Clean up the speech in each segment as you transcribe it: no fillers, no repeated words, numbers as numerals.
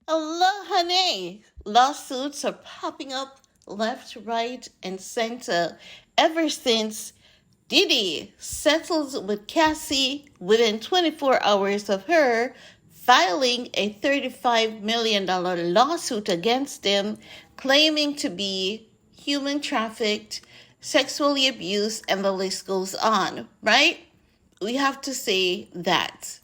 Hello, honey. Lawsuits are popping up left, right, and center ever since Diddy settles with Cassie within 24 hours of her filing a $35 million lawsuit against him, claiming to be human trafficked, sexually abused, and the list goes on, right? We have to say that.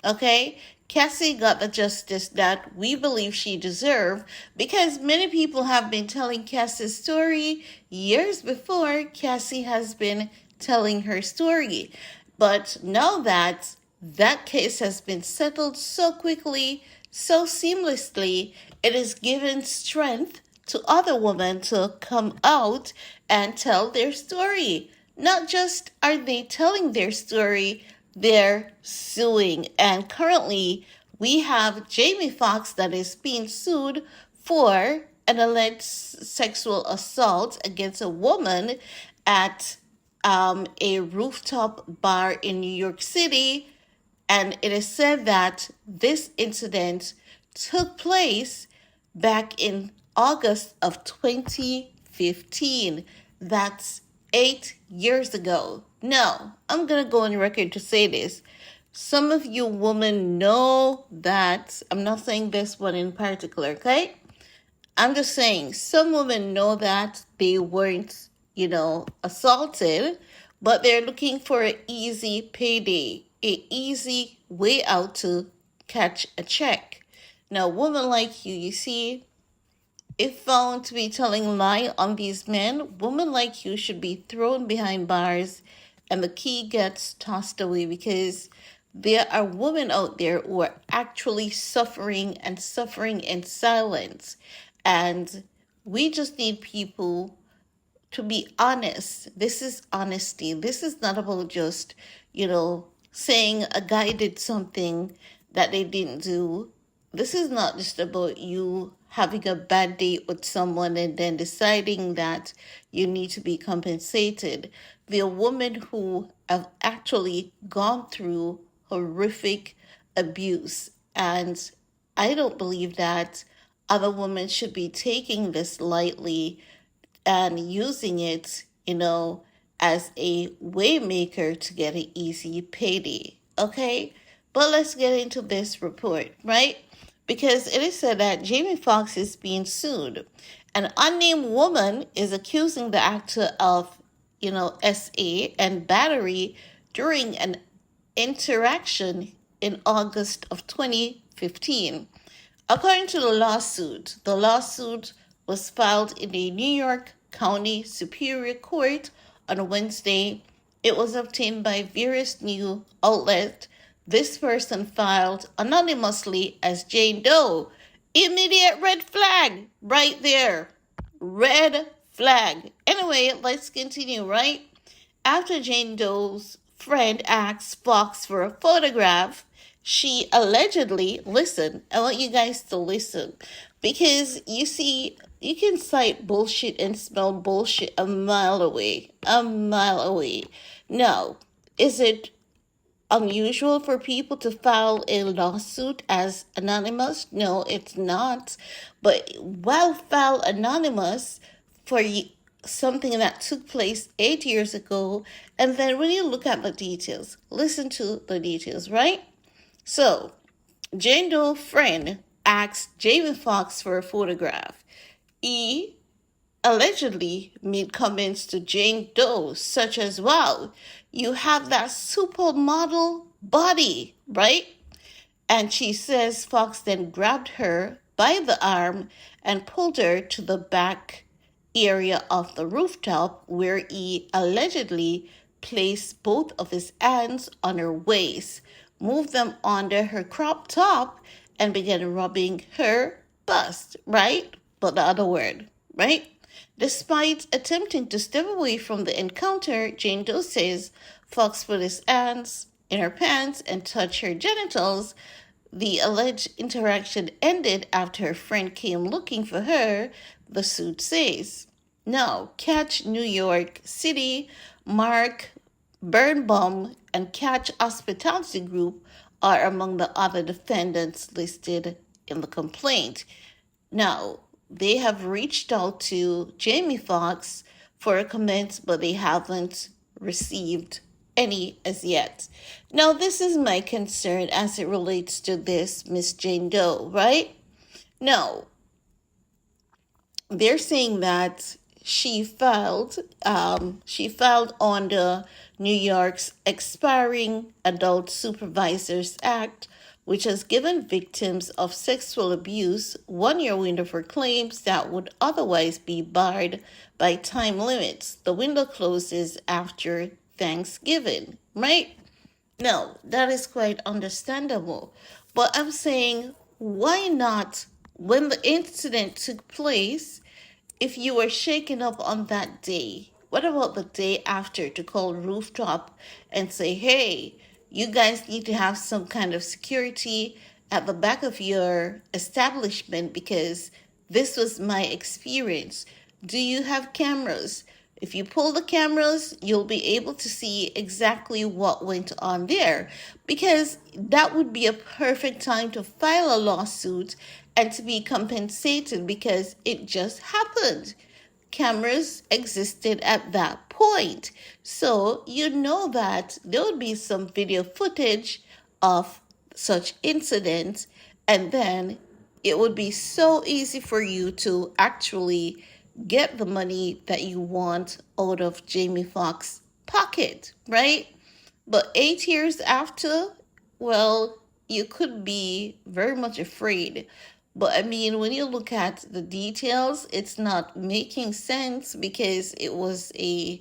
Okay? Cassie got the justice that we believe she deserved because many people have been telling Cassie's story years before Cassie has been telling her story. But now that that case has been settled so quickly, so seamlessly, it has given strength to other women to come out and tell their story. Not just are they telling their story, they're suing. And currently, we have Jamie Foxx that is being sued for an alleged sexual assault against a woman at a rooftop bar in New York City. And it is said that this incident took place back in August of 2015. That's 8 years ago. Now, I'm going to go on record to say this. Some of you women know that, I'm not saying this one in particular, okay? I'm just saying, some women know that they weren't, assaulted, but they're looking for an easy payday, an easy way out to catch a check. Now, a woman like you see, if found to be telling lie on these men, women like you should be thrown behind bars and the key gets tossed away because there are women out there who are actually suffering and suffering in silence. And we just need people to be honest. This is honesty. This is not about just, saying a guy did something that they didn't do. This is not just about you having a bad date with someone and then deciding that you need to be compensated. The women who have actually gone through horrific abuse. And I don't believe that other women should be taking this lightly and using it, as a waymaker to get an easy payday. Okay? But let's get into this report, right? Because it is said that Jamie Foxx is being sued. An unnamed woman is accusing the actor of, SA and battery during an interaction in August of 2015. According to the lawsuit was filed in the New York County Superior Court on Wednesday. It was obtained by various news outlets. This person filed anonymously as Jane Doe. Immediate red flag right there. Red flag. Anyway, let's continue, right? After Jane Doe's friend asked Fox for a photograph, she allegedly, listen, I want you guys to listen, because you see, you can cite bullshit and smell bullshit a mile away. A mile away. Now, is it unusual for people to file a lawsuit as anonymous? No, it's not. But while file anonymous for something that took place 8 years ago, and then when you look at the details, listen to the details, right? So, Jane Doe's friend asked Jamie Foxx for a photograph. He allegedly made comments to Jane Doe, such as, wow, you have that supermodel body, right? And she says Foxx then grabbed her by the arm and pulled her to the back area of the rooftop where he allegedly placed both of his hands on her waist, moved them under her crop top, and began rubbing her bust, right? But the other word, right? Despite attempting to step away from the encounter, Jane Doe says Foxx put his hands in her pants and touched her genitals. The alleged interaction ended after her friend came looking for her, the suit says. Now, Catch New York City, Mark Birnbaum, and Catch Hospitality Group are among the other defendants listed in the complaint. Now, they have reached out to Jamie Foxx for a comment, but they haven't received any as yet. Now, this is my concern as it relates to this Miss Jane Doe, right? Now, they're saying that she filed on the New York's expiring Adult Supervisors Act, which has given victims of sexual abuse 1 year window for claims that would otherwise be barred by time limits. The window closes after Thanksgiving, right? No, that is quite understandable. But I'm saying, why not, when the incident took place, if you were shaken up on that day, what about the day after to call rooftop and say, hey, you guys need to have some kind of security at the back of your establishment because this was my experience. Do you have cameras? If you pull the cameras, you'll be able to see exactly what went on there because that would be a perfect time to file a lawsuit and to be compensated because it just happened. Cameras existed at that point. So you know that there would be some video footage of such incidents, and then it would be so easy for you to actually get the money that you want out of Jamie Foxx's pocket, right? But 8 years after, well, you could be very much afraid. But I mean, when you look at the details, it's not making sense because it was a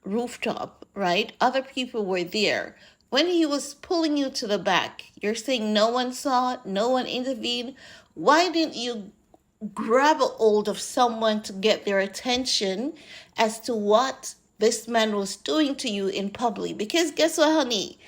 rooftop, right? Other people were there. When he was pulling you to the back, you're saying no one saw, no one intervened. Why didn't you grab a hold of someone to get their attention as to what this man was doing to you in public? Because guess what, honey?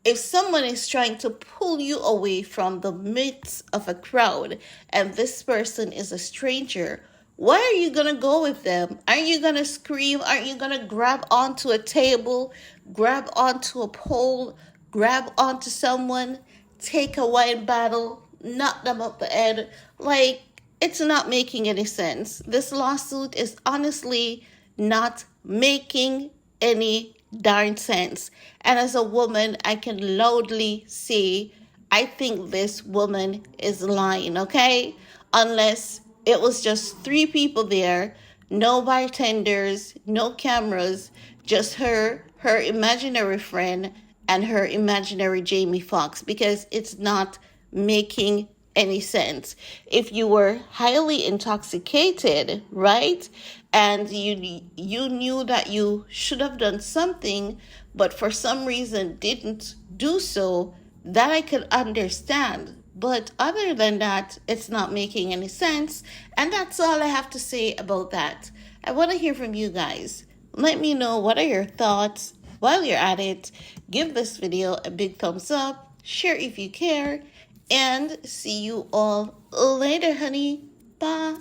If someone is trying to pull you away from the midst of a crowd and this person is a stranger, why are you going to go with them? Aren't you going to scream? Aren't you going to grab onto a table, grab onto a pole, grab onto someone, take a wine bottle, knock them up the head? Like, it's not making any sense. This lawsuit is honestly not making any darn sense. And as a woman, I can loudly say, I think this woman is lying, okay? Unless it was just three people there, no bartenders, no cameras, just her imaginary friend, and her imaginary Jamie Foxx, because it's not making any sense. If you were highly intoxicated, right, and you knew that you should have done something, but for some reason didn't do so, that I could understand. But other than that, it's not making any sense. And that's all I have to say about that. I want to hear from you guys. Let me know what are your thoughts. While you're at it, give this video a big thumbs up, share if you care, and see you all later, honey. Bye.